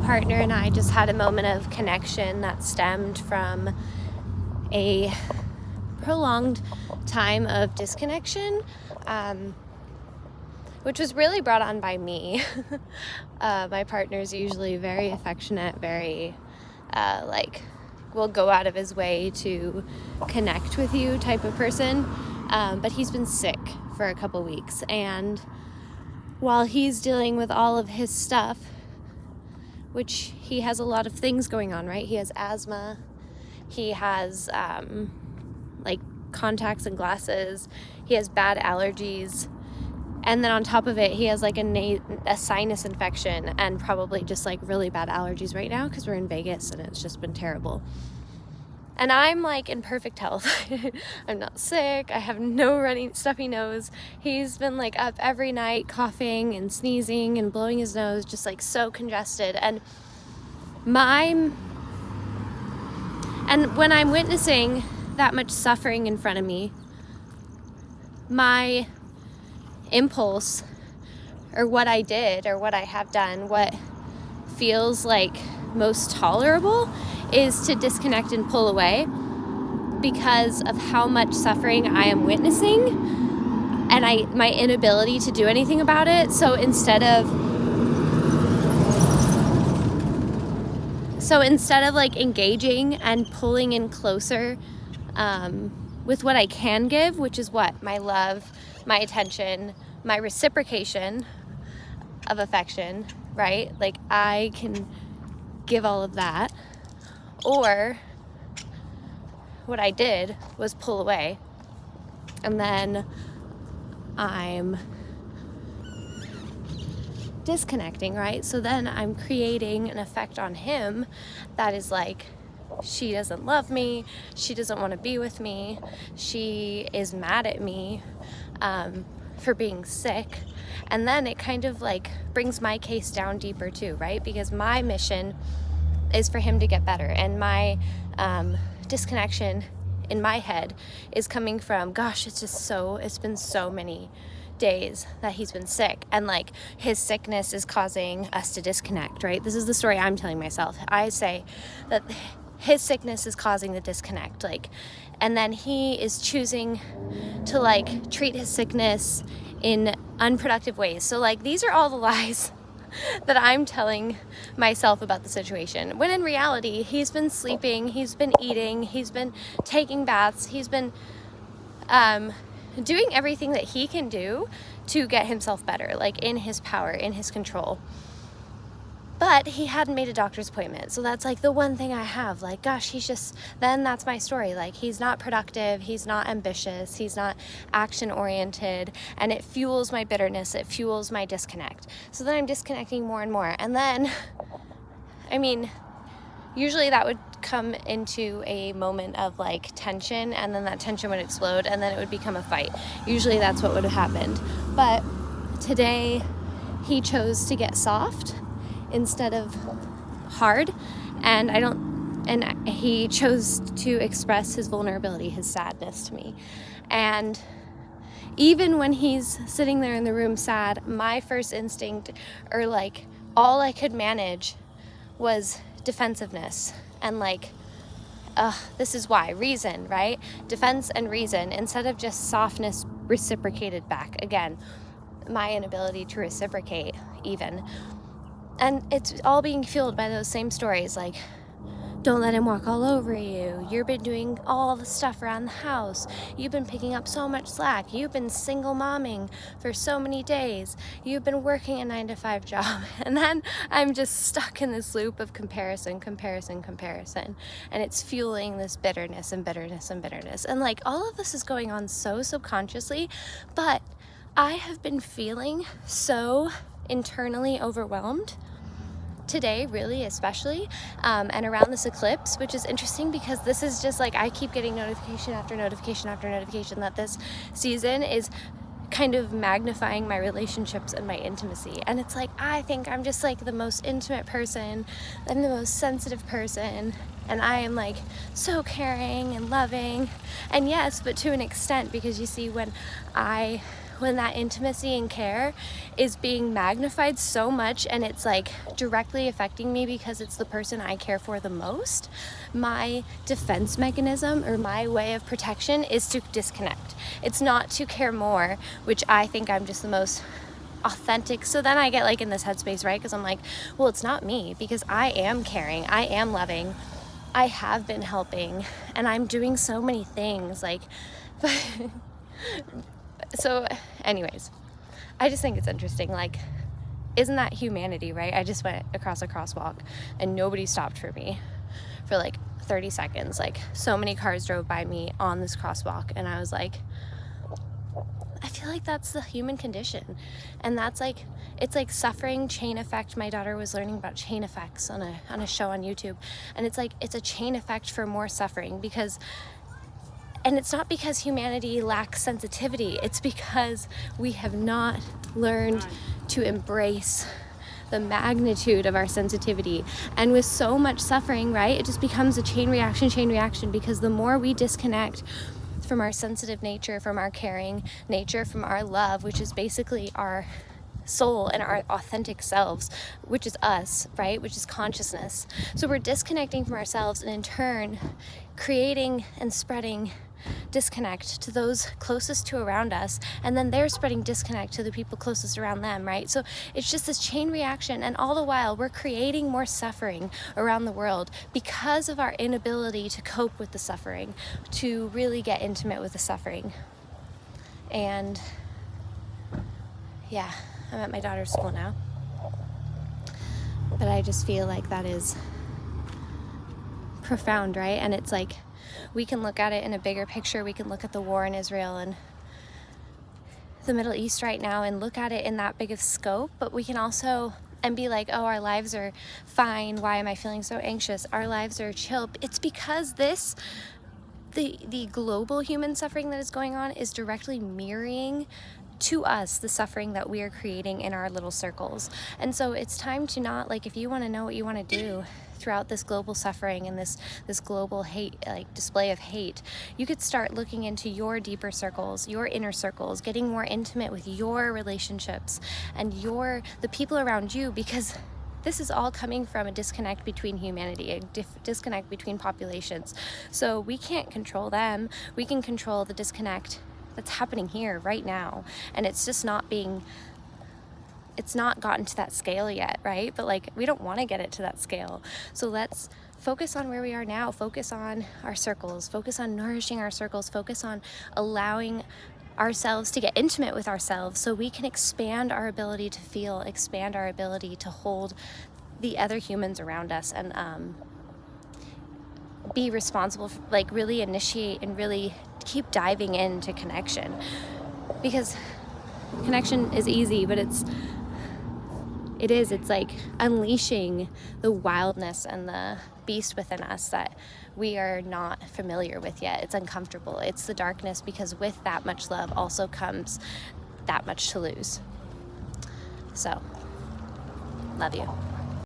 partner and I just had a moment of connection that stemmed from a prolonged time of disconnection, which was really brought on by me. My partner's usually very affectionate, very will go out of his way to connect with you type of person, but he's been sick for a couple weeks, and while he's dealing with all of his stuff, which he has a lot of things going on, right? He has asthma, he has contacts and glasses, he has bad allergies, and then on top of it he has a sinus infection and probably just really bad allergies right now because we're in Vegas and it's just been terrible. And I'm in perfect health. I'm not sick, I have no runny stuffy nose. He's been up every night coughing and sneezing and blowing his nose, just so congested. And when I'm witnessing that much suffering in front of me, my impulse, or what I did, or what I have done, what feels most tolerable, is to disconnect and pull away because of how much suffering I am witnessing and my inability to do anything about it. So instead of engaging and pulling in closer with what I can give, which is what? My love, my attention, my reciprocation of affection, right? I can give all of that. Or what I did was pull away, and then I'm disconnecting, right? So then I'm creating an effect on him that is she doesn't love me, she doesn't want to be with me, she is mad at me for being sick. And then it kind of brings my case down deeper too, right? Because my mission is for him to get better, and my disconnection in my head is coming from, gosh, it's been so many days that he's been sick, and his sickness is causing us to disconnect, right? This is the story I'm telling myself. I say that his sickness is causing the disconnect, and then he is choosing to treat his sickness in unproductive ways. So these are all the lies that I'm telling myself about the situation, when in reality he's been sleeping, he's been eating, he's been taking baths, he's been doing everything that he can do to get himself better, in his power, in his control. But he hadn't made a doctor's appointment, so that's the one thing I have. Gosh, then that's my story. He's not productive, he's not ambitious, he's not action oriented, and it fuels my bitterness, it fuels my disconnect. So then I'm disconnecting more and more, and then, usually that would come into a moment of tension, and then that tension would explode, and then it would become a fight. Usually that's what would have happened. But today he chose to get soft instead of hard, and he chose to express his vulnerability, his sadness to me. And even when he's sitting there in the room sad, my first instinct, or all I could manage, was defensiveness and this is why, reason, right? Defense and reason, instead of just softness reciprocated back. Again, my inability to reciprocate even. And it's all being fueled by those same stories, don't let him walk all over you. You've been doing all the stuff around the house. You've been picking up so much slack. You've been single momming for so many days. You've been working a 9-to-5 job. And then I'm just stuck in this loop of comparison. And it's fueling this bitterness. And all of this is going on so subconsciously, but I have been feeling so internally overwhelmed today, really, especially, and around this eclipse, which is interesting because this is just I keep getting notification after notification after notification that this season is kind of magnifying my relationships and my intimacy. And it's I think I'm just the most intimate person, I'm the most sensitive person, and I am so caring and loving. And yes, but to an extent, because you see, when I when that intimacy and care is being magnified so much and it's like directly affecting me because it's the person I care for the most, my defense mechanism or my way of protection is to disconnect. It's not to care more, which I think I'm just the most authentic. So then I get like in this headspace, right? Because I'm like, well, it's not me, because I am caring, I am loving, I have been helping, and I'm doing so many things like so anyways, I just think it's interesting, like, isn't that humanity, right? I just went across a crosswalk and nobody stopped for me for like 30 seconds. Like, so many cars drove by me on this crosswalk, and I was like, I feel like that's the human condition. And that's like, it's like suffering chain effect. My daughter was learning about chain effects on a show on YouTube, and it's like, it's a chain effect for more suffering, because, and it's not because humanity lacks sensitivity, it's because we have not learned to embrace the magnitude of our sensitivity. And with so much suffering, right, it just becomes a chain reaction, because the more we disconnect from our sensitive nature, from our caring nature, from our love, which is basically our soul and our authentic selves, which is us, right, which is consciousness. So we're disconnecting from ourselves, and in turn creating and spreading disconnect to those closest to around us, and then they're spreading disconnect to the people closest around them, right? So it's just this chain reaction, and all the while we're creating more suffering around the world because of our inability to cope with the suffering, to really get intimate with the suffering. And yeah, I'm at my daughter's school now, but I just feel like that is profound, right? And it's like, we can look at it in a bigger picture. We can look at the war in Israel and the Middle East right now and look at it in that big of scope, but we can also, and be like, oh, our lives are fine. Why am I feeling so anxious? Our lives are chill. It's because the global human suffering that is going on is directly mirroring to us the suffering that we are creating in our little circles. And so it's time to not, like, if you want to know what you want to do throughout this global suffering and this global hate, like display of hate, you could start looking into your deeper circles, your inner circles, getting more intimate with your relationships and the people around you, because this is all coming from a disconnect between humanity, a disconnect between populations. So we can't control them. We can control the disconnect that's happening here right now. And it's just it's not gotten to that scale yet, right? But like, we don't want to get it to that scale. So let's focus on where we are now, focus on our circles, focus on nourishing our circles, focus on allowing ourselves to get intimate with ourselves so we can expand our ability to feel, expand our ability to hold the other humans around us, and be responsible for, like, really initiate and really keep diving into connection. Because connection is easy, but it's like unleashing the wildness and the beast within us that we are not familiar with yet. It's uncomfortable. It's the darkness, because with that much love also comes that much to lose. So, love you.